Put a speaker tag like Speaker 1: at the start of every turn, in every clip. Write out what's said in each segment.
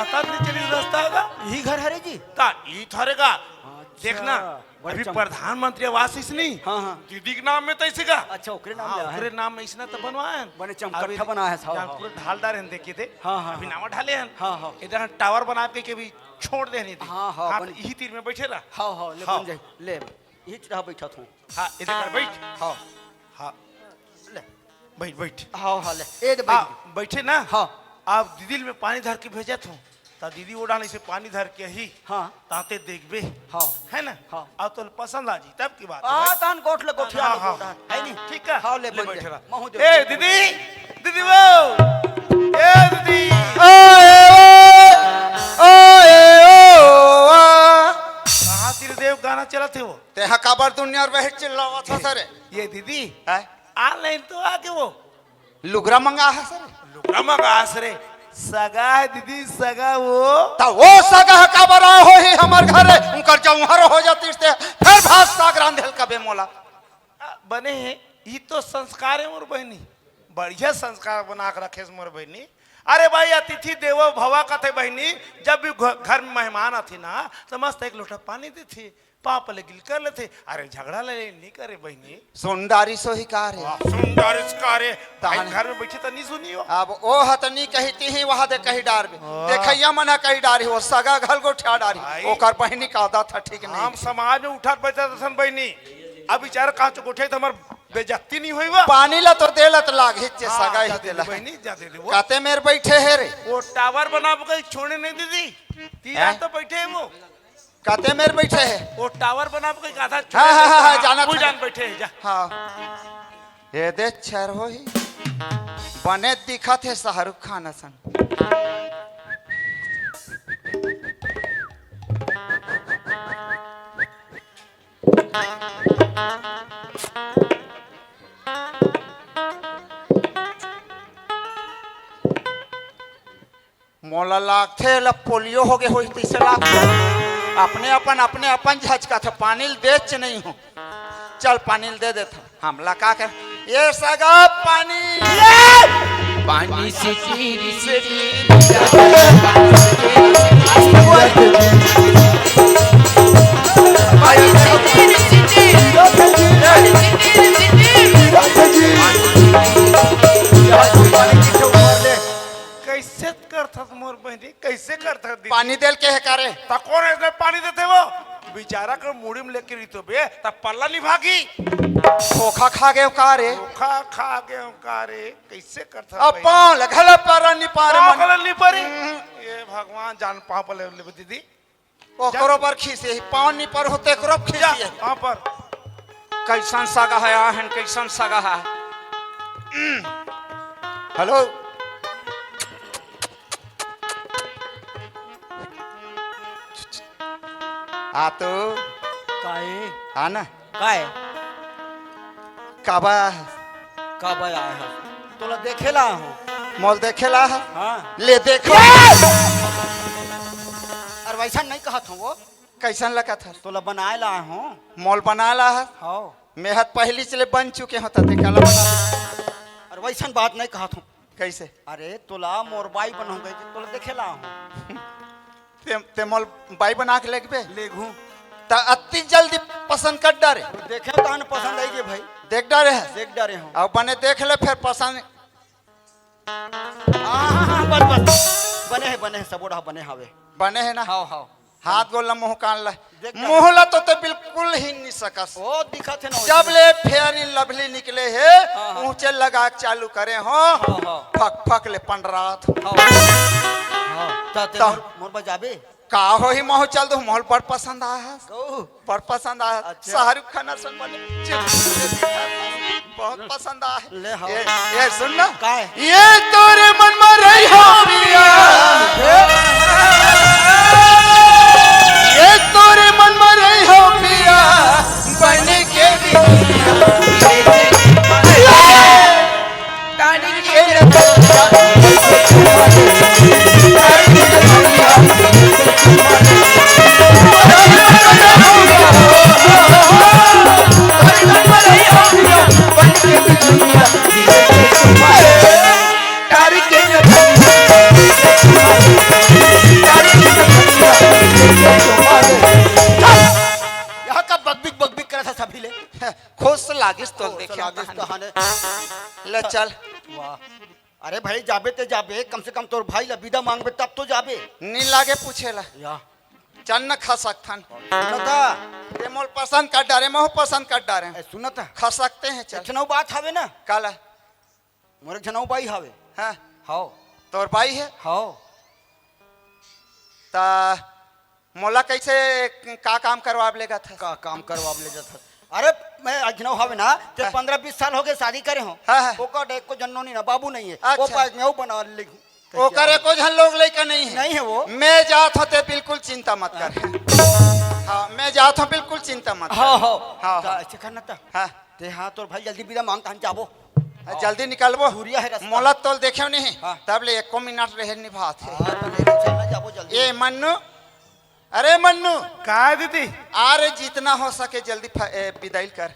Speaker 1: पता नहीं चली रास्ता का
Speaker 2: यही घर है रे जी।
Speaker 1: ता ई थारेगा देखना अभी प्रधानमंत्री आवास इसने
Speaker 2: हाँ
Speaker 1: दीदी के नाम में तो इसी का
Speaker 2: अच्छा ओकरे नाम ले
Speaker 1: ओकरे नाम में इसने तो बनवाया है
Speaker 2: बने चमकट्ठा बना है साहब
Speaker 1: पूरे ढालदार हैं देखे थे
Speaker 2: हाँ
Speaker 1: अभी नाम ढाले हैं
Speaker 2: हाँ
Speaker 1: इधर टावर बना के भी छोड़ देनी थी
Speaker 2: हाँ
Speaker 1: यही तीर में बैठे रहा
Speaker 2: हाँ ले बन जाए ले यही तरह बैठा था
Speaker 1: हाँ इधर बैठ
Speaker 2: हाँ
Speaker 1: हाँ
Speaker 2: ले
Speaker 1: बैठ बैठ
Speaker 2: हाँ ले ए
Speaker 1: बैठे ना
Speaker 2: हाँ
Speaker 1: आप दीदी में पानी धर के भेजा था ता दीदी वो डाले से पानी धर के ही
Speaker 2: हाँ
Speaker 1: ताते देखबे
Speaker 2: हाँ
Speaker 1: है ना
Speaker 2: हाँ
Speaker 1: अब तो पसंद आ जी तब की बात
Speaker 2: हाँ तान कोठ ले कोठिया
Speaker 1: हाँ
Speaker 2: है नहीं
Speaker 1: ठीक है
Speaker 2: हाँ ले
Speaker 1: बैठे रहा
Speaker 2: महू दे
Speaker 1: ए दीदी दीदी वो ए दीदी कहाँ तिरदेव गाना चला थे वो
Speaker 3: ते हकाबर दुनिया और बहट चिल्लावा था सर
Speaker 1: ये दीदी
Speaker 3: है
Speaker 1: ऑनलाइन तो आके वो
Speaker 3: लुगरा मंगा है सर
Speaker 1: लुगरा मंगा रे सगा है दीदी सगा वो
Speaker 3: ता वो सगा हकाबर आ हो ही हमार घर उनकर जौहर हो जाती से फिर भात साग रांधेल का बेमोला
Speaker 1: बने हैं ये तो संस्कार है मोर बहनी बढ़िया संस्कार बना के रखे मोर बहनी अरे भाई अतिथि देवो भवा का थे बहनी जब भी घर में मेहमान आते ना तो मस्त एक लोटा पानी देते पाप ले गिल कर लेते अरे झगड़ा ले नहीं करे बहनी
Speaker 3: सुंदरी सोहिकार है
Speaker 1: सुंदर इसकारे घर में बैठे तो नहीं सुनी हो
Speaker 3: अब ओ हतनी कहती ही वहां दे कही डार में देखैया मना कही डारी हो सगा घल को ठा डारी ओकर बहनी का आदत था ठीक नहीं
Speaker 1: हम समाज में उठा बैठा सन बहनी अब बेचारा कहां चुक उठे तो हमार बेइज्जती नहीं होई बा
Speaker 3: पानी ला तो देलत लाग हिच्चे सगा ही देला
Speaker 1: बहनी जा दे वो
Speaker 3: काते मेर बैठे है रे
Speaker 1: वो टावर बना के छोड़े नहीं दीदी तीन तो बैठे हैं वो
Speaker 3: काते मेर बैठे है
Speaker 1: वो टावर बना के आधा
Speaker 3: हाँ जाना
Speaker 1: वो जान बैठे हैं जा
Speaker 3: हाँ ये दे छर हो ही बने दिखा थे शाहरुख खान असन मोला लाग थे ला पोलियो हो गए हो तीसरे लाख अपने अपन झचका था पानी देच नहीं हो चल पानी दे देता हमला का कर ये सगा पानी
Speaker 4: पानी से तेरी से
Speaker 1: कैसे करता मोर बहनी कैसे करता
Speaker 3: पानी देल के है करे
Speaker 1: ता कौन है पानी देते वो बेचारा कर मुड़ी में लेके रितो बे तब पल्ला निभागी
Speaker 3: खोखा खा गए कारे
Speaker 1: खा खा गए कारे कैसे करता
Speaker 3: अब पाँव लगल पर नि पारे
Speaker 1: पागल नहीं परी ये भगवान जान पाँव पर ले दीदी
Speaker 3: ओकरो पर खीसे पाँव नि पर होते करो खीसे
Speaker 1: वहां पर
Speaker 3: कैसन सगा है आहन कैसन सगा है हेलो आ तो
Speaker 2: काहे
Speaker 3: आना
Speaker 2: काहे
Speaker 3: काबा
Speaker 2: कब आया है तोला देखेला हूँ
Speaker 3: मॉल देखेला है
Speaker 2: हाँ
Speaker 3: ले देखो
Speaker 2: और वैसा नहीं कहा था वो
Speaker 3: कैसन लगा था
Speaker 2: तोला बनाए ला हूँ
Speaker 3: मॉल बना ला है
Speaker 2: हाँ
Speaker 3: मेहत पहली चले बन चुके होता थे काला बना
Speaker 2: और वैसा बात नहीं कहा था
Speaker 3: कैसे
Speaker 2: अरे तोला मोरबाई बनू गई तोला देखेला हूँ
Speaker 3: ते मॉल बाई बना के लेके
Speaker 2: ले घूँ
Speaker 3: ता अति जल्दी पसंद कर डारे
Speaker 2: देखे तो हन पसंद आई जे भाई
Speaker 3: देख डारे है
Speaker 2: देख डरे हूँ
Speaker 3: अब बने देख ले फिर पसंद
Speaker 2: हाँ बस बने है सब ओढ़ा बने हवे
Speaker 3: बने है ना
Speaker 2: हाँ हाँ
Speaker 3: हाथ गोला मुंह कान ला
Speaker 2: देख डारे।
Speaker 3: मुंह ला तो बिल्कुल ही नहीं सकस
Speaker 2: ओ दिखा थे ना
Speaker 3: जब ले फेरी लवली निकले है
Speaker 2: हाँ, हाँ।
Speaker 3: ऊंचे लगा के चालू करे हो
Speaker 2: हाँ।
Speaker 3: फक फक ले पंडरात
Speaker 2: मोर बजाबे
Speaker 3: का हो ही मोह चल दो मोहल पर पसंद आया है
Speaker 2: कहू
Speaker 3: पर पसंद आया
Speaker 2: अच्छा।
Speaker 3: शाहरुख खान संग बने बहुत पसंद आया
Speaker 2: ले हाँ।
Speaker 3: ये सुन ना
Speaker 2: का है?
Speaker 3: ये तोरे मन में रही हो पिया ये तोरे मन में रही हो पिया बन के
Speaker 4: तारीख
Speaker 3: खुश लागिस तो
Speaker 2: तो
Speaker 3: देखे
Speaker 2: लागिस तहाने।
Speaker 3: ले चल
Speaker 2: वाह, अरे भाई जाबे ते जाबे, कम से कम तोर भाई ला विदा मांगबे तब तो जाबे।
Speaker 3: नी लागे पूछेला
Speaker 2: या
Speaker 3: चल न खा सकथन
Speaker 2: सुनता
Speaker 3: ते मोल पसंद कर डारे मोह पसंद कर डारे
Speaker 2: ए सुनता
Speaker 3: खा सकते हैं चल
Speaker 2: जनऊ बात हवे ना,
Speaker 3: काला
Speaker 2: मोरे जनऊ बाई हवे।
Speaker 3: हाँ
Speaker 2: हाओ
Speaker 3: तोर भाई है
Speaker 2: हाओ
Speaker 3: ता मोला कैसे का काम करवा लेगा था
Speaker 2: का काम करवा ले जाता। अरे मैं अजनऊ हवे ना, ते 15-20 साल हो गए शादी करे हो।
Speaker 3: हाँ, हाँ।
Speaker 2: ओकर एक को जन्नो नहीं ना, बाबू नहीं है।
Speaker 3: अच्छा।
Speaker 2: वो पास में वो बना ले।
Speaker 3: वो करे को झन लोग लेकर नहीं है
Speaker 2: नहीं है वो।
Speaker 3: मैं जात होते बिल्कुल चिंता मत कर हाँ मैं जात हूँ बिल्कुल चिंता मत कर
Speaker 2: हाँ हाँ
Speaker 3: हाँ,
Speaker 2: ता
Speaker 3: हाँ।
Speaker 2: ऐसे करना था।
Speaker 3: हाँ
Speaker 2: ते हाँ तोर भाई जल्दी विदा मांगता हम जाबो।
Speaker 3: जल्दी निकलबो
Speaker 2: दूरिया है रास्ता।
Speaker 3: मोला तोल देखे नहीं
Speaker 2: हाँ।
Speaker 3: तब ले 1 मिनट रहे निभात है
Speaker 2: हाँ तो लेके चलना जाबो जल्दी।
Speaker 3: ये मन्नू अरे मन्नू
Speaker 1: का है दीदी?
Speaker 3: अरे जितना हो सके जल्दी विदाई कर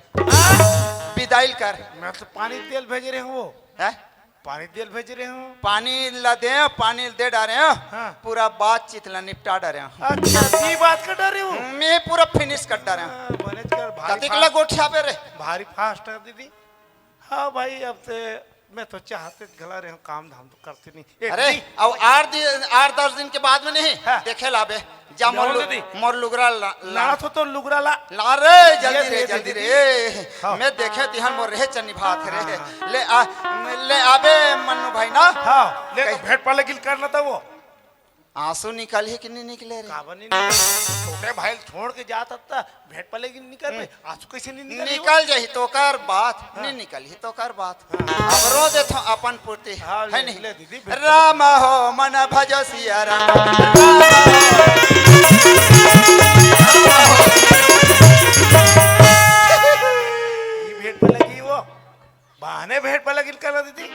Speaker 3: विदाई कर
Speaker 1: मैं तो पानी तेल भेज रहे हूँ, वो
Speaker 3: है
Speaker 1: पानी तेल भेज रहे हूँ।
Speaker 3: पानी ला दे पानी दे डारे हो
Speaker 1: हाँ।
Speaker 3: पूरा बातचीत ला निपटा डारे हो
Speaker 1: अच्छा ये बात कर रहे हूँ।
Speaker 3: मैं पूरा फिनिश कर डारे हूँ
Speaker 1: मैनेज कर भारी
Speaker 3: कतिक ला गोठिया पे रे
Speaker 1: भारी फास्ट है दीदी। हाँ भाई अब से मैं तो चाहते गला रहे हूँ, काम धाम तो करते नहीं। ए,
Speaker 3: अरे
Speaker 1: दीदी,
Speaker 3: अब 8-10 दिन के बाद में नहीं
Speaker 1: हाँ।
Speaker 3: देखे लाबे जा
Speaker 1: जाओ
Speaker 3: मोर
Speaker 1: दीदी।
Speaker 3: मोर लुगरा
Speaker 1: लाना तो लुगरा ला।
Speaker 3: ला रे जल्दी
Speaker 1: ये
Speaker 3: रे
Speaker 1: दे
Speaker 3: जल्दी
Speaker 1: दीदी।
Speaker 3: रे
Speaker 1: हाँ।
Speaker 3: मैं देखे तिहन मोर रहे चन्नी भात रे ले आबे मन्नू भाई ना
Speaker 1: हाँ ले भेंट पाले गिल करना था वो
Speaker 3: आंसू निकल ही कि नहीं निकले रे
Speaker 1: काबनी छोटे भाई छोड़ के जाता था, भेंट पाले गिल निकल पे आंसू कैसे नहीं निकल
Speaker 3: निकल जाही तो कर बात नहीं निकल ही तो कर बात अब रो दे तो अपन पूर्ति
Speaker 1: हाँ,
Speaker 3: है
Speaker 1: ले
Speaker 3: नहीं
Speaker 1: दीदी,
Speaker 3: राम हो मन भजो सिया राम
Speaker 1: ये भेंट पाले की वो बहाने भेंट पाले गिल करना दीदी।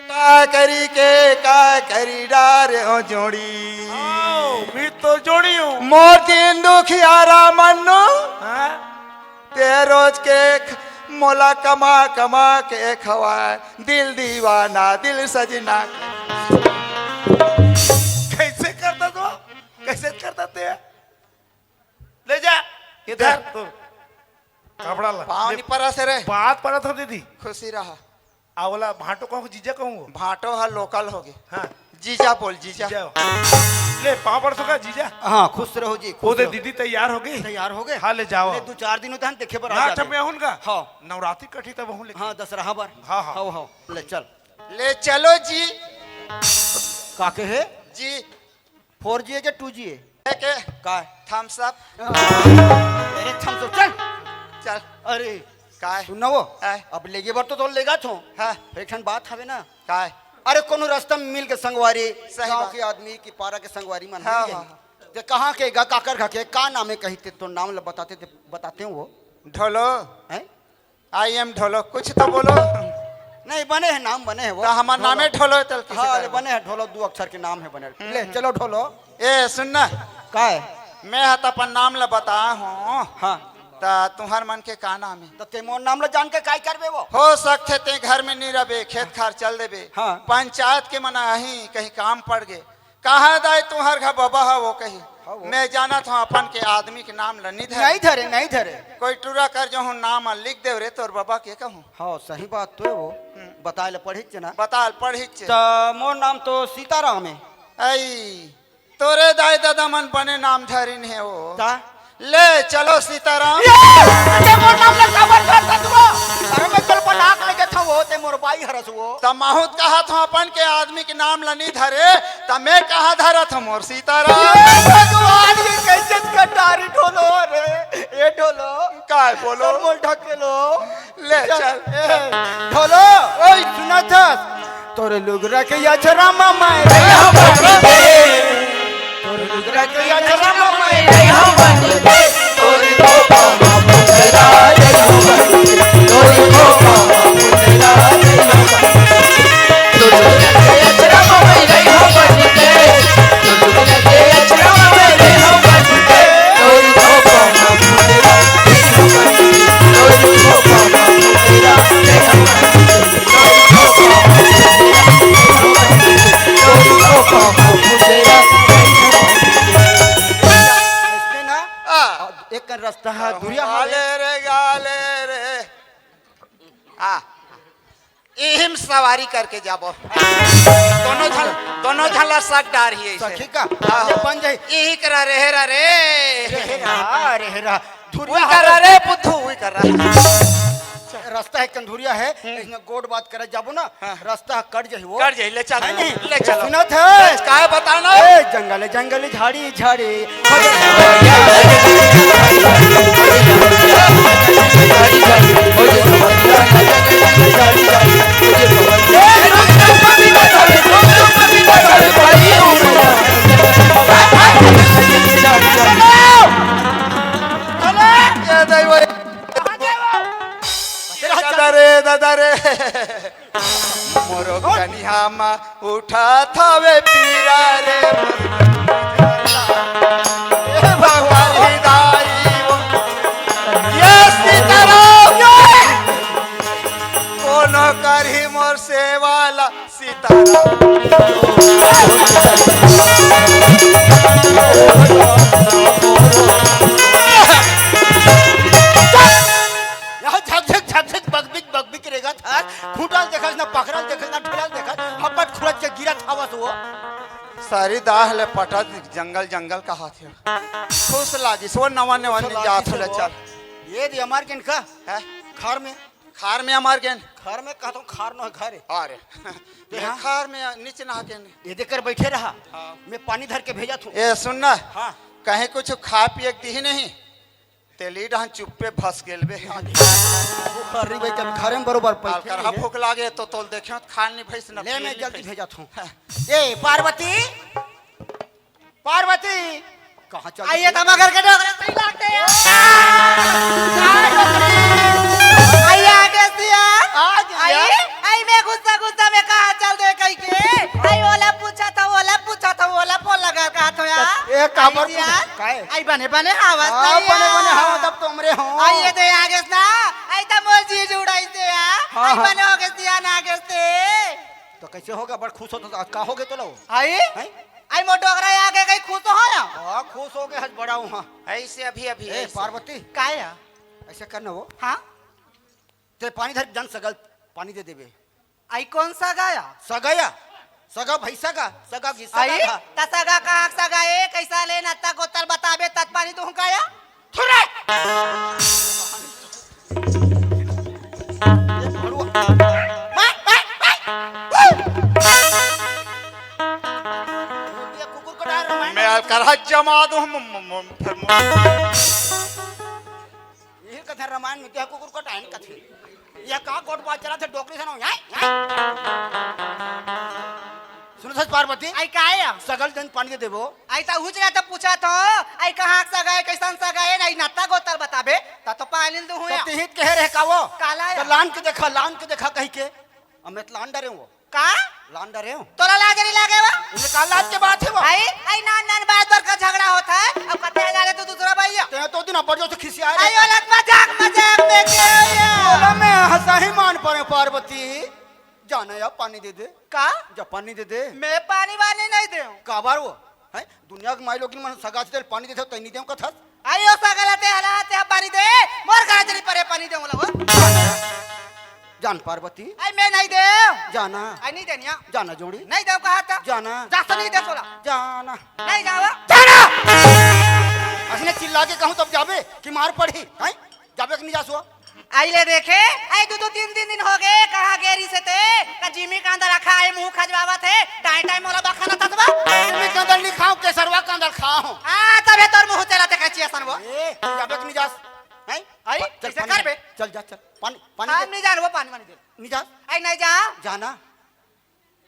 Speaker 3: का करी के का करी डारे हो जोड़ी
Speaker 1: भी तो जोड़ी हूँ।
Speaker 3: मोर दिन दुखियारा मन्नू
Speaker 1: हाँ?
Speaker 3: ते रोज के मोला कमा कमा के खवा दिल दीवाना दिल सजना
Speaker 1: कैसे करता तो कैसे करता थे? ले जा इधर तो कपड़ा ला।
Speaker 3: पाँव
Speaker 1: ले,
Speaker 3: नहीं परा से रे
Speaker 1: बात पड़ा था दीदी।
Speaker 3: खुशी रहा
Speaker 1: आवला भाटो कहूँ जीजा कहूँ।
Speaker 3: भाटो हा लोकल हो गए
Speaker 1: हाँ
Speaker 3: जीजा बोल जीजा
Speaker 1: जीजा ले पाँव पड़ तो का जीजा।
Speaker 2: हाँ खुश रहो जी। खुश
Speaker 1: ओदे
Speaker 2: रहो।
Speaker 1: दीदी तैयार हो गई।
Speaker 2: तैयार हो गए।
Speaker 1: हाँ ले जाओ।
Speaker 2: 2-4 दिन होता है देखे पर आ
Speaker 1: नाच
Speaker 2: जाबे।
Speaker 1: में उनका
Speaker 2: हाँ
Speaker 1: नवरात्रि कठी तब हूँ लेकिन
Speaker 2: हाँ दशहरा बार।
Speaker 1: हाँ, हाँ।
Speaker 2: हाँ हाँ ले चल।
Speaker 3: ले चलो जी
Speaker 2: काके है
Speaker 3: जी
Speaker 2: 4G है क्या 2G है?
Speaker 3: के
Speaker 2: का
Speaker 3: थम्स अप
Speaker 2: अरे थम तो चल।
Speaker 3: चल
Speaker 2: अरे
Speaker 3: काय
Speaker 2: सुन ना वो
Speaker 3: है?
Speaker 2: अब लेगे बार तो लेगा छो।
Speaker 3: हाँ
Speaker 2: एक ठन बात हवे ना,
Speaker 3: काय
Speaker 2: अरे कोनो रास्ता में मिल के संगवारी
Speaker 3: सही
Speaker 2: गांव
Speaker 3: बात।
Speaker 2: के आदमी की पारा के संगवारी मन
Speaker 3: हाँ,
Speaker 2: है
Speaker 3: हाँ,
Speaker 2: ते कहाँ के गा काकर खा के का नाम है कहते तो नाम ल बताते हैं वो
Speaker 3: ढोलो
Speaker 2: हैं?
Speaker 3: आई एम ढोलो कुछ तो बोलो
Speaker 2: नहीं बने हैं नाम बने हैं वो।
Speaker 3: तो हमारा नामे ढोलो तल किसी
Speaker 2: हाँ
Speaker 3: का
Speaker 2: अरे बने हैं ढोलो 2 अक्षर के नाम है बने। ले चलो ढोलो
Speaker 3: ए सुनना
Speaker 2: का है?
Speaker 3: मैं हत अपन नाम ला बता हूँ
Speaker 2: हाँ
Speaker 3: ता तुम्हार मन के का नाम है
Speaker 2: तो ते मोर नाम ल जान के काय करबे वो?
Speaker 3: हो सकते ते घर में नहीं रहे खेत खार चल देबे
Speaker 2: हाँ।
Speaker 3: पंचायत के मना ही कहीं काम पड़ गए कहा दाई तुम्हार घर बाबा है वो कही
Speaker 2: हाँ, वो।
Speaker 3: मैं जाना था अपन के आदमी के नाम ला नहीं
Speaker 2: नहीं
Speaker 3: धरे
Speaker 2: धरे नहीं धरे।
Speaker 3: कोई टूरा कर जो हूँ नाम लिख दे रे तोर बाबा के कहूँ
Speaker 2: हाँ सही बात तो है वो बताए ले पढ़ी ना।
Speaker 3: बता पढ़ी
Speaker 2: तो मोर नाम तो सीताराम है।
Speaker 3: आई तोरे दाई दादा मन बने नाम धरिन है वो
Speaker 2: ता
Speaker 3: ले चलो सीताराम
Speaker 2: ते मोर नाम ले खबर करता तू। अरे मैं कल पर नाक लगे था वो ते मोर बाई हरस वो।
Speaker 3: तमाहुत कहा था अपन के आदमी के नाम ला नहीं धरे त मैं कहा धरा था मोर सीताराम
Speaker 2: भगवान ये कैसे कटारी ढोलो रे ये ढोलो
Speaker 3: काय बोलो
Speaker 2: मोल ढके लो
Speaker 3: ले चल
Speaker 2: ढोलो ओए सुना था तोरे लुगरा के याचरा मामा रे तोरे लुगरा के याचरा मामा रे रास्ता है दुरिया
Speaker 3: गाले रे गाले रे आ इहिम सवारी करके जाबो दोनों झला सक डार ही
Speaker 2: सखी का ये बन जाए
Speaker 3: यही करा रे हेरा रे
Speaker 2: रेहरा
Speaker 3: वही
Speaker 2: धुरिया
Speaker 3: करा रे बुद्धू वही कर रहा
Speaker 2: रास्ता है कंधुरिया है इसने गोड बात करे जाबो ना रास्ता कट जाई वो
Speaker 3: कर जाई ले चल ले चलो
Speaker 2: सुनत है
Speaker 3: काय बताना
Speaker 2: ए जंगल जंगल झाड़ी झाड़ी
Speaker 3: दादा रे मोरो कनिहामा उठा थावे पीरा रे भगवान हिदाई ये सीताराम कोनो करही मोर सेवाला सारी दाह ले पटा जंगल जंगल का हाथ है खुश लागी सो नवा नवा जात ले चल
Speaker 2: ये दी हमार के का
Speaker 3: है
Speaker 2: खार में
Speaker 3: हमार के
Speaker 2: खार में कहता हूँ खार न घर
Speaker 3: अरे खार में नीचे नहा के
Speaker 2: ये देकर बैठे रहा मैं पानी धर के भेजा था
Speaker 3: ए सुनना
Speaker 2: हाँ
Speaker 3: कहीं कुछ खा पिए दी नहीं तेली डहन चुप्पे फंस गेल बे
Speaker 2: खरी भाई कभी खारे में बरोबर
Speaker 3: करहा भूख लागे तो तोल देखियो खान नहीं भैस न
Speaker 2: ले मैं जल्दी भेजा था ए पार्वती पार्वती कहाँ चल
Speaker 5: आइए तमा घर के डोगरे सही लागते हैं आइए आगे दिया आइए आई मैं गुस्सा गुस्सा में कहाँ चल दे कहीं के आई ओला पूछा था ओला फोन लगा कहा तो यार
Speaker 2: ए काबर
Speaker 5: काय आई बने बने आवाज
Speaker 2: हां बने हां तब तुमरे हो
Speaker 5: आइए तो आगे ना आई तो मोर जी जुड़ाई दे यार आई बने हो गए दिया ना आगे से
Speaker 2: तो कैसे होगा बड़ खुश होता का होगे तो लो
Speaker 5: आई आई मो डोगरा आगे कहीं खुश हो ना
Speaker 2: हां खुश हो गए हज बड़ा हूं हां
Speaker 3: ऐसे अभी अभी
Speaker 2: ए पार्वती
Speaker 5: काय है
Speaker 2: ऐसे करना वो
Speaker 5: हां
Speaker 2: ते पानी धर जन सगल पानी दे देबे
Speaker 5: आई कौन सा गाया
Speaker 2: सगाया सगा भैसा का सगा घिसा
Speaker 5: आई
Speaker 2: का
Speaker 5: तसगा कहाँ सगा ए कैसा ले नत्ता गोतल बताबे तत पानी तू काया
Speaker 2: थुरे कुकुर को डाल रहा
Speaker 3: मैं करहा जमा दूं फिर
Speaker 2: ये कथा रामायण में क्या कुकुर को टाइन कथी या का गोट बात चला थे डोकरी से ना सुनो सच पार्वती
Speaker 5: आई काया
Speaker 2: सगल दिन पानी दे देबो
Speaker 5: आई ता हुज ना तो पूछा तो आई कहाँ सगा है कैसन सगा है नहीं नत्ता गोतल बताबे ता तो पानी दू
Speaker 2: तो
Speaker 5: या
Speaker 2: तिहित कह रहे का वो
Speaker 5: काला
Speaker 2: तो लान के देखा कहीं के हमें तो लान डरे वो
Speaker 5: का
Speaker 2: लान डरे हो
Speaker 5: तोला लाज नहीं लागे वा
Speaker 2: उन्हें काल लाज के बात है वो
Speaker 5: आई नान नान बात पर का झगड़ा होता है अब कते जाने तो दूसरा भैया
Speaker 2: ते तो दिन अपर जो से खिसिया
Speaker 5: आई औलत मजाक देखे
Speaker 2: बोला मैं हंसा ही मान पड़े पार्वती जाना या पानी दे दे
Speaker 5: का
Speaker 2: जा पानी दे दे
Speaker 5: मैं पानी वानी नहीं दे
Speaker 2: काबार वो है दुनिया के माई लोग मन सगा से पानी दे तो नहीं दे का था
Speaker 5: आई ओ सगलते हलाते पानी दे मोर गाजरी परे पानी दे बोला
Speaker 2: जान पार्वती
Speaker 5: आई मैं नहीं दे
Speaker 2: जाना
Speaker 5: आई नहीं देनिया
Speaker 2: जाना जोड़ी
Speaker 5: नहीं दे कहा था
Speaker 2: जाना
Speaker 5: जा तो नहीं दे सोला
Speaker 2: जाना
Speaker 5: नहीं जावा
Speaker 2: जाना असने चिल्ला के कहूं तब जाबे कि मार पड़ी हैं जाबे कि नहीं जासो
Speaker 5: आई ले देखे आई दो तीन दिन हो गए कहा गेरी से थे का जिमी का अंदर रखा है मुंह खजवावा थे टाइम टाइम वाला बखाना था तबा
Speaker 2: मैं कंदर नहीं खाऊं केसरवा कंदर खाऊं
Speaker 5: आ तबे तोर मुंह चलाते कचिया सन वो
Speaker 2: ए जाबे कि नहीं जास हैं
Speaker 5: आई कैसे करबे
Speaker 2: चल जा चल पानी पानी
Speaker 5: हम नहीं जान वो पानी वानी दे
Speaker 2: नहीं जा
Speaker 5: आई नहीं जा
Speaker 2: जाना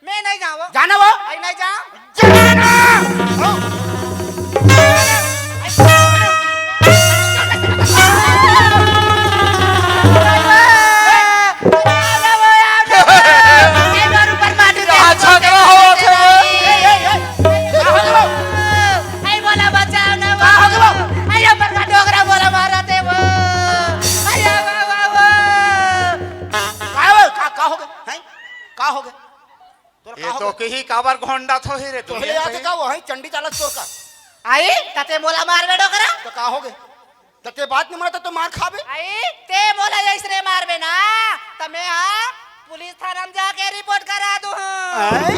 Speaker 5: मैं नहीं जाऊँ
Speaker 2: जाना वो
Speaker 5: आई नहीं जा
Speaker 2: जाना
Speaker 3: ही काबर घोंडा थो ही रे
Speaker 2: तो ले आते का वो है चंडी चालक चोर का
Speaker 5: आई तते मोला मार बेडो करा
Speaker 2: तो का हो गए ते बात नहीं मानता तो मार खाबे।
Speaker 5: आई ते बोला जैसे मारबे ना तो मैं हाँ पुलिस थाना में जाके रिपोर्ट करा दूं
Speaker 2: हैं?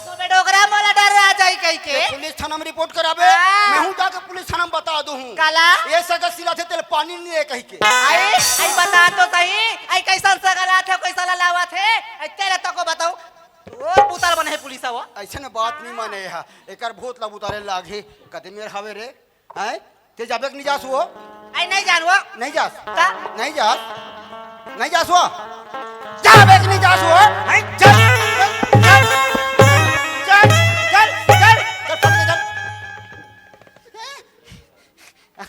Speaker 5: तू बे डोकरा मोला डर रहा जाई कह के
Speaker 2: ते पुलिस थाना में रिपोर्ट कराबे।
Speaker 5: हाँ।
Speaker 2: मैं हूं जाके पुलिस थाना में बता दूं।
Speaker 5: काला
Speaker 2: ये सगा सिला थे तेरे पानी नहीं है कह के।
Speaker 5: आई बता तो सही आई कैसा सगला थे कैसा लावा थे आई तेरे तो को बताऊं वो पुताल बने है पुलिस वो
Speaker 2: ऐसे न बात नहीं माने है। एकर भूत लब उतारे लागे कदे मेर हवे रे। हैं? ते जाबे के नहीं जास वो?
Speaker 5: आई नहीं जानवा
Speaker 2: नहीं जास।
Speaker 5: का
Speaker 2: नहीं जास। नहीं जास वो? जाबे के नहीं जास वो? हैं? चल चल चल चल चल चल फट चल।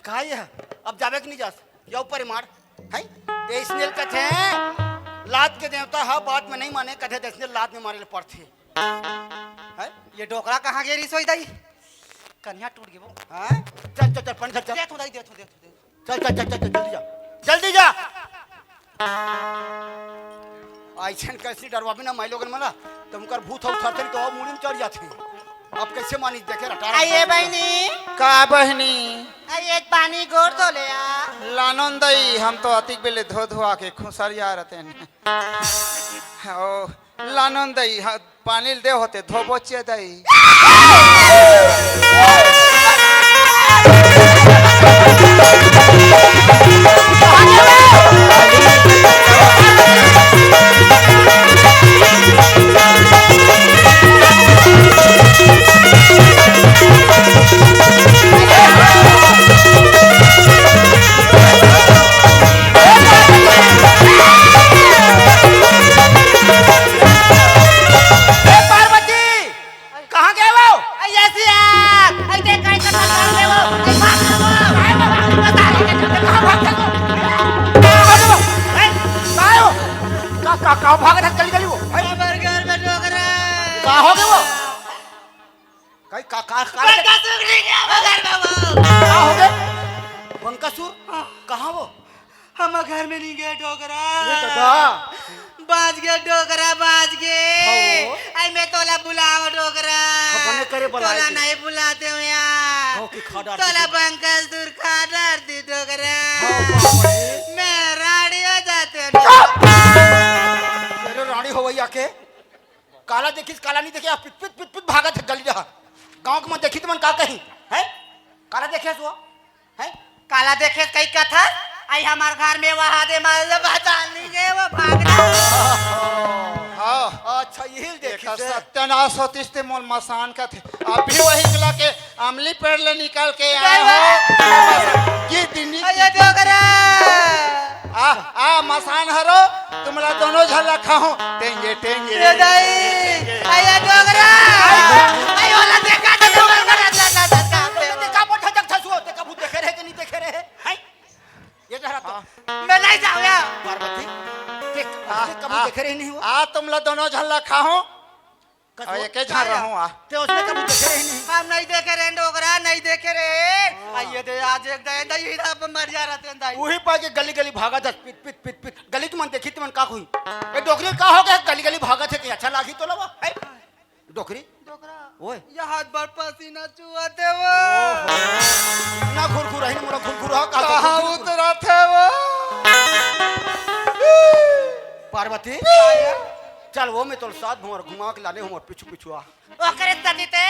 Speaker 2: का ये अब जाबे के नहीं जास या ऊपर ही मार। हैं? ये स्नेल का थे लात के देवता हा बात में नहीं माने कथे देसने लात में मारे ले पड़थे। हैं?
Speaker 5: ये डोकरा कहाँ गेरी सोई दाई कन्या टूट गई वो
Speaker 2: हैं? चल चल चल पन चल चल
Speaker 5: दे तू दाई दे
Speaker 2: चल चल चल चल जल्दी जा जल्दी जा। ऐसन कैसे डरवाबे ना माई लोगन मला तुमकर भूत हो थरथर तो मुड़ी में चढ़ जाते। अब कैसे मानी देखे रटा
Speaker 5: आइए बहनी
Speaker 3: का बहनी
Speaker 5: आई एक पानी गोर तो ले आ
Speaker 3: लानन दई हम तो अतिक बेले धो धोआ के खुसरिया रहते हैं ओ लानन दई पानी दे होते धो बोचे दई
Speaker 5: हम घर में नहीं गए डोकरा बाज गया डोकरा बाज गए आई मैं तोला बुलाओ डोकरा
Speaker 2: बने करे बुलाए
Speaker 5: तोला
Speaker 2: थे।
Speaker 5: नहीं बुलाते हूँ यार
Speaker 2: हो की खाड़ा
Speaker 5: तोला पंकज दूर खा डालती डोकरा मैं राड़ी हो जाते हूँ
Speaker 2: तेरे रानी हो वही आके काला देखिस काला नहीं देखे पिट पिट पिट पिट भागा थे गली जा गांव के मन देखी तो मन का कहीं है काला देखे सो है
Speaker 5: काला देखे कई कथा आई हमार घर में वहां दे माल पहचान नहीं गए वो भागना
Speaker 3: हाँ
Speaker 2: अच्छा यही देखी
Speaker 3: देखा सत्यानाश होतीस ते मोल मसान का थे अभी वही कला के अमली पेड़ ले निकल के आए हो ये दिनी
Speaker 5: ये डोकरा
Speaker 3: आ मसान हरो तुमला दोनों झल रखा हूँ टेंगे टेंगे
Speaker 5: ये दाई आया डोकरा आई वाला देखा तो डोकरा
Speaker 2: देखा बोठा जग थसुओ देखा भूत देखे रहे कि नहीं देखे रहे हैं ये जरा तो
Speaker 5: मैं नहीं जाऊंगा
Speaker 2: पार्वती देख कभी देखे रहे नहीं हुआ
Speaker 3: आ तुमला दोनों झल रखा हूँ और एक झल रहा हूँ आ
Speaker 2: ते उसने कभी देखे रहे नहीं
Speaker 5: हम नहीं देखे रहे डोकरा नहीं देखे रहे आइए दे आज एक दे दही इधर पर मर जा रहा थे दाई
Speaker 2: वही पा के गली गली भागा था पिट पिट पिट पिट गली तुम देखी तुम का हुई ये डोकरी का हो गया गली गली भागा थे कि अच्छा लागी तो लवा है डोकरी
Speaker 5: डोकरा
Speaker 2: ओए
Speaker 5: ये हाथ भर पसीना चुआते वो
Speaker 2: ना घुरघुर रही मोरा घुरघुर हो
Speaker 3: कहाँ उतरा थे वो
Speaker 2: पार्वती चल वो मैं तो साथ भवर घुमा के लाने हूं पिछु पिछु आ
Speaker 5: वो करे सजीते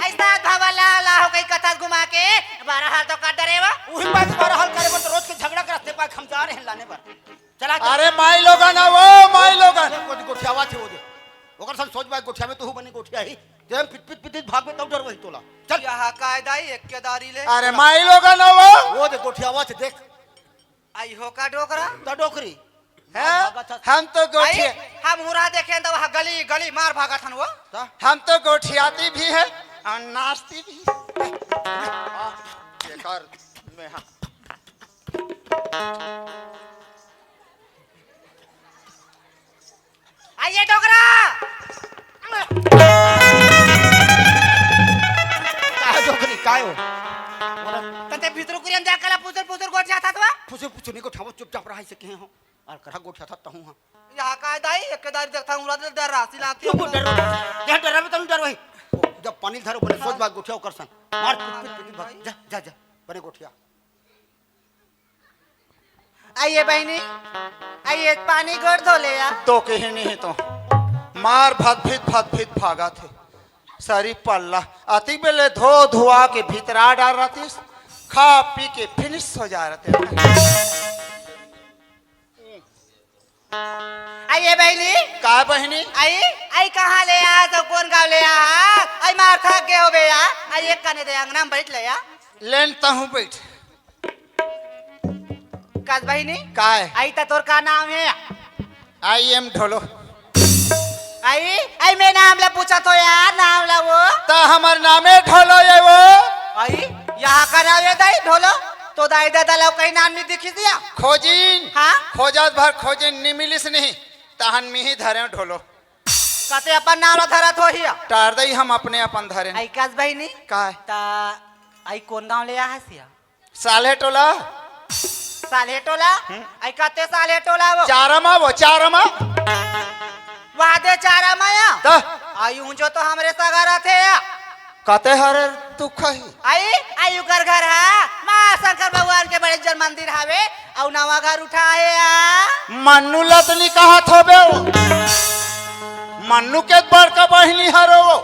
Speaker 5: ऐसा धवला ला हो गई कथा घुमा के 12 हाल तो काट डरे वो
Speaker 2: वही बात 12 हाल करे तो रोज के झगड़ा करते पा हम जा रहे हैं लाने पर चला
Speaker 3: अरे माई लोगन वो माई लोगन
Speaker 2: वो गोठियावा थे वो दे ओकर सन सोच बा गोठिया में तो हूं बनी गोठिया ही जब पिट पिट पिट भाग में तब डर वही तोला चल
Speaker 5: यहाँ कायदा ही एक केदारी ले
Speaker 3: अरे माई लोगन
Speaker 2: वो दे गोठियावा थे देख
Speaker 5: आई हो का डोकरा
Speaker 2: ता डोकरी
Speaker 3: है हम तो
Speaker 5: आई
Speaker 3: गोठिया
Speaker 5: हम हुरा देखे तो वहाँ गली गली मार भागा था वो
Speaker 3: हम तो गोठियाती भी है और नाचती भी बेकार में हाँ
Speaker 5: आइए डोकरा
Speaker 2: का डोकरी काय हो
Speaker 5: तते भीतर कुरियन जा कला पुतर पुतर गोट जाता तो
Speaker 2: पूछे पूछे नहीं गोठियावा चुपचाप रहा से के हो और करा गोठिया था तहूं हां
Speaker 5: यहाँ कायदा ही एक केदारी देखता हूँ उड़ा डर रासी लाती
Speaker 2: क्यों डर जा डर में तनु डर वही जब पानी धरो बने सोच बात गोठिया कर सन मार पिट पिट पिट भाग जा जा जा बने गोठिया
Speaker 5: आइए बहनी, आइए पानी गोड़ धो ले या।
Speaker 3: तो कहीं नहीं तो मार भत भीत भागा थे सारी पल्ला अति बेले धो धुआ के भीतरा डाल रहा थी खा पी के फिनिश हो जा रहे थे।
Speaker 5: आइए बहनी,
Speaker 3: का बहनी
Speaker 5: आई आई कहाँ ले आ तो कौन गाँव ले आ? आई मार थक गए हो बे या। आई एक कने दे अंगना में बैठ ले या।
Speaker 3: लेनता हूँ बैठ
Speaker 5: काज बहनी,
Speaker 3: का है
Speaker 5: आई ता तोर का नाम है?
Speaker 3: आई एम ढोलो
Speaker 5: आई आई मैं नाम ला पूछा तो यार, नाम ला वो।
Speaker 3: ता हमार नामे ढोलो ये वो
Speaker 5: आई यहाँ का नाम है दाई ढोलो, तो दाई दादा ला कहीं नाम नहीं दिखी दिया।
Speaker 3: खोजिन
Speaker 5: हाँ?
Speaker 3: खोजात भर खोजिन नहीं मिलिस नहीं तहन में ही धरे ढोलो
Speaker 5: कहते अपन नाम ला धरत हो हिया।
Speaker 3: टार दई हम अपने अपन धरे
Speaker 5: आई काज बहनी,
Speaker 3: का है
Speaker 5: ता आई कौन गाँव ले आ हसिया?
Speaker 3: साले टोला
Speaker 5: साले टोला। आई कहते साले टोला वो
Speaker 3: वो चारमा
Speaker 5: वादे चारा माया।
Speaker 3: ता
Speaker 5: आई ऊंचो तो हमरे सगारा थे या।
Speaker 3: कते हरे तू खही
Speaker 5: आई आई उकर घर है माँ शंकर भगवान के बड़े जन मंदिर हावे और नवा घर उठा है या।
Speaker 3: मन्नू लतनी कहा थोबे वो मन्नू के बड़का बहिनी हरो वो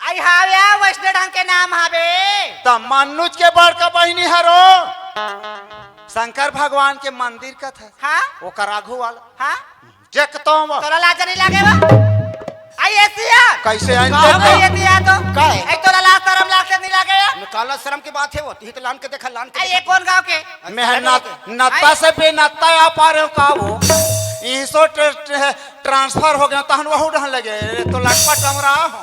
Speaker 5: आई हावे वैष्णो ढंग के नाम हावे।
Speaker 3: त मन्नू के बड़का बहिनी हरो शंकर भगवान के मंदिर का था
Speaker 5: हाँ
Speaker 3: वो कराघू वाला
Speaker 5: हाँ
Speaker 3: जक तो
Speaker 5: तोरा लाज नहीं लागे बा? आई एसिया
Speaker 3: कैसे आइन
Speaker 5: कहाँ गई
Speaker 3: देखो
Speaker 5: एसिया तो?
Speaker 2: का है?
Speaker 5: आई तोरा लाज शर्म लाज से नहीं लागे या?
Speaker 2: निकाला शर्म की बात है वो तो लान के देखा लान के
Speaker 5: आई ये कौन गाँव के?
Speaker 3: मेहनत नत्ता से बेनत्ता आ पा रहे हो का वो इसो ट्रांसफर हो गया तहन वहु रहन लगे तो लटपट हम रहा हूं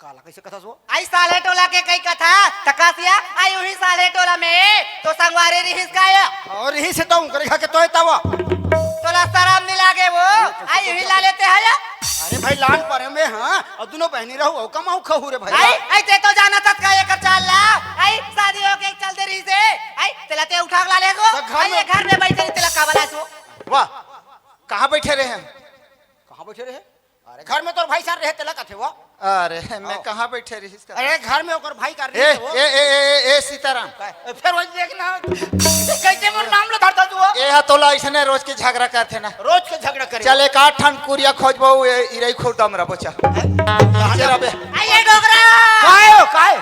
Speaker 2: काला कैसे कथा वो
Speaker 5: आई साले टोला के कई कथा तकासिया आई वही साले टोला में तो संगवारी रिहिस गाया।
Speaker 2: और यही से तो करे के तो तावा
Speaker 5: तोला शर्म नहीं लागे वो? आई वही ला लेते है या?
Speaker 2: अरे भाई लान पर में हां और दोनों बहनी रहू कमाऊ खहू रे भाई।
Speaker 5: आई आई ते तो जाना तक का एक चाल ला। आई शादी हो के चल दे रही से आई तेला ते उठा ला ले गो।
Speaker 2: तो घर
Speaker 5: आई
Speaker 2: में-
Speaker 5: ये घर में बैठे तेला का वाला सो।
Speaker 3: वाह कहाँ बैठे रहे हैं
Speaker 2: कहां बैठे रहे? अरे घर में तो भाई सार रहे तेला कथे वो।
Speaker 3: अरे मैं कहाँ बैठे रही इसका
Speaker 2: अरे घर में ओकर भाई कर
Speaker 3: ए
Speaker 2: रहे वो।
Speaker 3: ए ए ए सीताराम
Speaker 2: फिर वही देखना कैसे मोर नाम ले धरता तू वो?
Speaker 3: ए हा तोला ऐसने रोज के झगड़ा करते ना
Speaker 2: रोज के झगड़ा करे।
Speaker 3: चल एक आठ ठन कुरिया खोजबो इरई खोद हमरा बच्चा चल अबे
Speaker 5: आई ये डोगरा
Speaker 2: काहे हो काहे?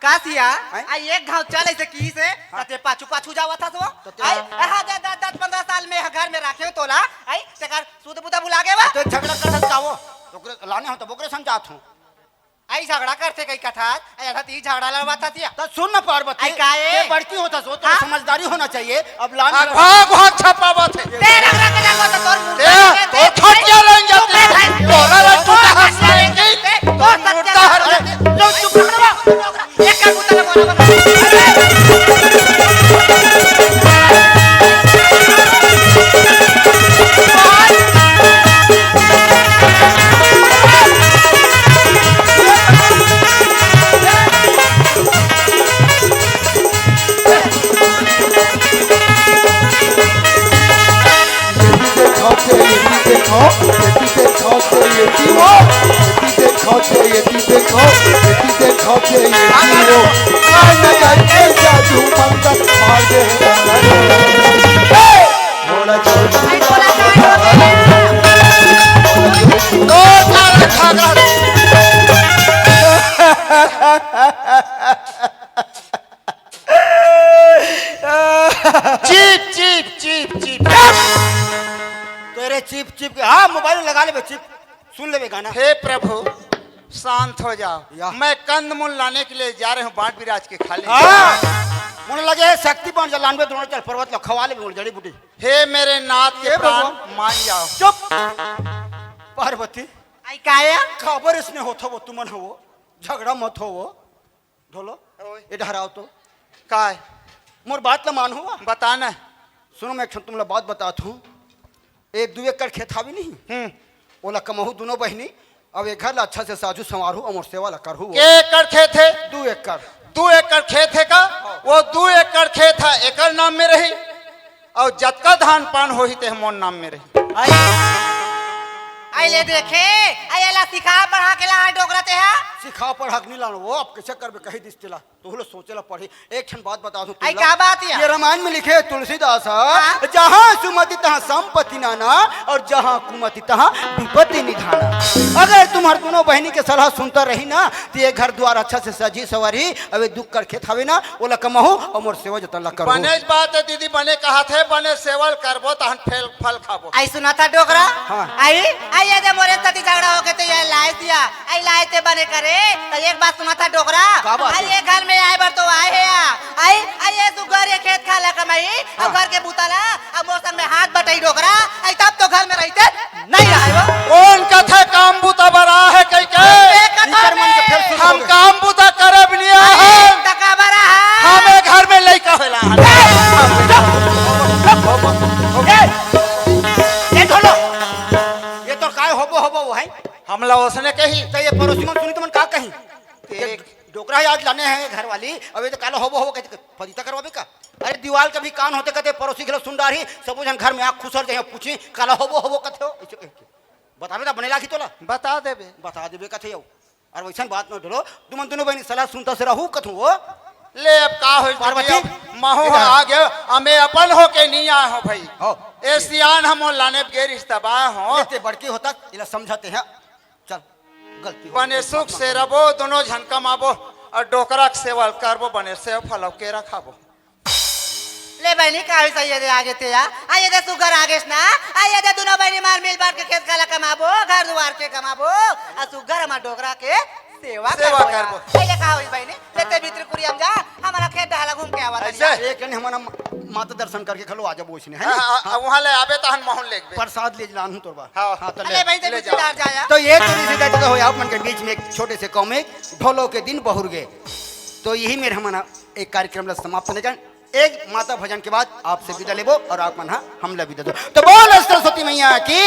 Speaker 5: कासिया
Speaker 2: हैं?
Speaker 5: आई एक घाव चले से की से तते पाछू पाछू जावा था तो
Speaker 2: ते-
Speaker 5: आई हा 10-15 साल में घर में रखे तोला आई तेकर सूद बुदा बुला के बा।
Speaker 2: तो झगड़ा कर सकता वो तो लाने हो तो बोकरे समझात हूं।
Speaker 5: आई झगड़ा करते कई कथा आई आधा ती झगड़ा लड़वा था तिया।
Speaker 2: तो सुन ना पार्वती
Speaker 5: आई काहे?
Speaker 2: ये बढ़ती होता सो तो
Speaker 5: हाँ?
Speaker 2: समझदारी होना चाहिए। अब लान
Speaker 3: भाग भाग छपावत है
Speaker 5: ते रग रग जागो तो तोर मुंह
Speaker 3: ए तो छट जा रंग जाते तोरा ला टूटा हंस लेंगे
Speaker 5: तो
Speaker 3: मुर्दा हर
Speaker 5: लो चुप रहो एक का कुत्ता बोलो आई तोला काट हो गया।
Speaker 3: दो चार झगड़ा चीप चीप चीप चीप
Speaker 2: तेरे चिप चिप हाँ मोबाइल लगा ले चिप सुन ले गाना।
Speaker 3: हे प्रभु शांत हो
Speaker 2: या।
Speaker 3: जाओ मैं कंद मूल लाने के लिए जा रहे हूँ बाट बिराज के खाली
Speaker 2: मुझे लगे शक्ति पान जलानवे दोनों चल पर्वत लो खवा ले जड़ी बूटी।
Speaker 3: हे मेरे नाथ के
Speaker 2: हे
Speaker 3: प्राण
Speaker 2: भगवान।
Speaker 3: मान जाओ
Speaker 2: चुप पार्वती
Speaker 5: आई काया
Speaker 2: खबर इसने होता वो तुमन हो वो झगड़ा मत हो वो ढोलो ये डराओ तो
Speaker 3: काय
Speaker 2: मोर बात ला मान हुआ।
Speaker 3: बताना
Speaker 2: सुनो मैं एक तुमला बात बताता हूँ। एक 2 एकड़ खेत हावी नहीं ओला कमहू दोनों बहनी अब एक घर ला अच्छा से साजू संवारू और सेवा ला करहू।
Speaker 3: के एकड़ खेत है
Speaker 2: 2 एकड़
Speaker 3: 2 एकड़ खेत है का वो 2 एकड़ खेत है एकड़ नाम में रही और जतका धान पान हो ही ते मोन नाम में रही।
Speaker 5: आई आई ले देखे आई ला सिखा पढ़ा के ला डोकरा ते है
Speaker 2: सिखा पढ़ा नहीं लानो वो आपके चक्कर में कही दिसतेला तो लोग सोचेला पढ़ी एक क्षण बात बता दूं
Speaker 5: आई क्या बात है
Speaker 2: ये रामायण में लिखे तुलसीदास जहाँ सुमति तहाँ संपत्ति नाना और जहाँ कुमति तहाँ विपत्ति निधाना। अगर तुम्हारे दोनों बहनी के सलाह सुनता रही ना तो ये घर द्वार अच्छा से सजी सवारी अबे दुख कर खेत हवे ना ओला कमाहो और मोर सेवा जतन करो।
Speaker 3: बने बात है दीदी बने कहा थे बने सेवल करबो तहन फेल फल खाबो।
Speaker 5: आई सुना था डोकरा
Speaker 2: हाँ।
Speaker 5: आई आई ये मोरे साथी झगड़ा हो गए तो ये लाए दिया आई लाए थे बने करे तो एक बात सुना था डोकरा
Speaker 2: क्या बात
Speaker 5: आई
Speaker 2: है?
Speaker 5: ये घर में आए बार तो आए है आई आई ये तू घर ये खेत खा ला कमाई अब घर के बुताला अब मौसम में हाथ बटाई डोकरा आई तब तो घर में रहते नहीं रहे वो
Speaker 3: कौन कथे काम बुता बरा है कई के
Speaker 2: इनकर मन के फेर
Speaker 3: हम काम बुता करब नहीं है
Speaker 5: तका बरा है
Speaker 3: हमें घर में लइका होला
Speaker 2: ये ढोलो ये तो काय होबो वो है
Speaker 3: हमला उसने कही
Speaker 2: तो ये पड़ोसी मन सुनी तो मन का कही एक डोकरा आज लाने हैं घर वाली अबे तो काला होबो कहते फजीता करवाबे का अरे दीवार के भी कान होते कहते पड़ोसी के सुन रही सब जन घर में आँख खुसर जाए पूछी काला होबो कहते हो ऐसे कह के बतावे ना बनेला की तोला
Speaker 3: बता देबे
Speaker 2: बता देबे कहते हो और वैसा बात न ढोलो तुम दोनों बहनी सलाह सुनता से रहू कथू वो
Speaker 3: ले अब का हो
Speaker 2: पार्वती,
Speaker 3: महू
Speaker 2: इधर।
Speaker 3: आ गए हमें अपन हो के नहीं आए हो भाई
Speaker 2: हो
Speaker 3: ए सियान हम लाने के रिश्ता बा हो
Speaker 2: इतने बड़की होता इला समझाते हैं चल गलती हो
Speaker 3: बने सुख से रबो दोनों झनकम आबो और डोकरा के सेवल करबो बने से फलव के रखाबो
Speaker 5: ले बहनी का सही है आगे ते या आये दे तू घर आगे ना आये दे दोनों बहनी मार मिल बांट के खेत खाला कमाबो घर दुआर के कमाबो आ तू घर हमार डोकरा के सेवा करबो आये का होई बहनी लेते भीतर कुरी हम जा हमारा खेत ढाला घूम के आवा
Speaker 3: ऐसे?
Speaker 2: एक ने हमारा माता दर्शन करके खलो आजा बोसने है ना
Speaker 3: वहां ले आबे तहन मोहन लेगबे
Speaker 2: प्रसाद ले जलान हूं तोरबा
Speaker 3: हाँ,
Speaker 2: हाँ तो
Speaker 5: अरे
Speaker 2: ले
Speaker 5: भाई ते
Speaker 3: ले
Speaker 5: रिश्तेदार जाया
Speaker 2: तो ये तो रिश्तेदार हो आप मन के बीच में एक छोटे से कौम में ढोलो के दिन बहुर गए तो यही मेरे हमारा एक कार्यक्रम समाप्त होने जाए एक माता भजन के बाद आपसे विदा लेबो और आप मन हमला विदा दो तो बोल सरस्वती मैया की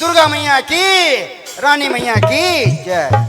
Speaker 2: दुर्गा मैया की रानी मैया की जय।